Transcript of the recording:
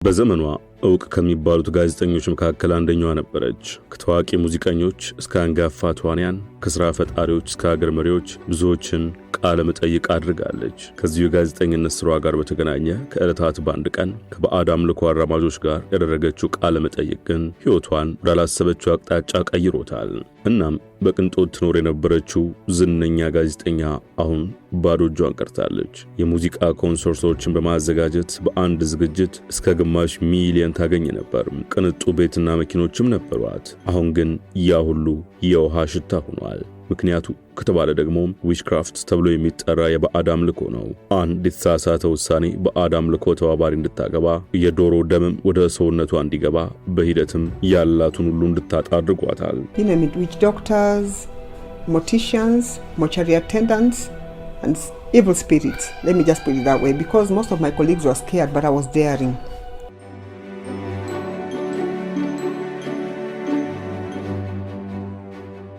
በዘመኗ እውቅ ከሚባሉት ጋዜጠኞች መካከል አንደኛዋ ነበረች። ከታዋቂ ሙዚቀኞች እስከ አንጋፋ ተዋንያን፣ ከሥራ ፈጣሪዎች እስከ ሀገር መሪዎች ብዙዎችን ቃለ መጠይቅ አድርጋለች። ከዚሁ የጋዜጠኝነት ስራዋ ጋር በተገናኘ ከዕለታት በአንድ ቀን ከባዕድ አምልኮ አራማጆች ጋር ያደረገችው ቃለ መጠይቅ ግን ሕይወቷን ወዳላሰበችው አቅጣጫ ቀይሮታል። እናም በቅንጦት ትኖር የነበረችው ዝነኛ ጋዜጠኛ አሁን ባዶ እጇን ቀርታለች። የሙዚቃ ኮንሰርቶችን በማዘጋጀት በአንድ ዝግጅት እስከ ግማሽ ሚሊዮን ታገኝ ነበር። ቅንጡ ቤትና መኪኖችም ነበሯት። አሁን ግን ያ ሁሉ የውሃ ሽታ ሆኗል። ምክንያቱ ከተባለ ደግሞ ዊችክራፍት ተብሎ የሚጠራ የባዕድ አምልኮ ነው። አንድ የተሳሳተ ውሳኔ ባዕድ አምልኮ ተባባሪ እንድታገባ፣ የዶሮ ደምም ወደ ሰውነቷ እንዲገባ፣ በሂደትም ያላቱን ሁሉ እንድታጣ አድርጓታል። witch doctors, morticians, mortuary attendants and evil spirits. Let me just put it that way, because most of my colleagues were scared, but I was daring.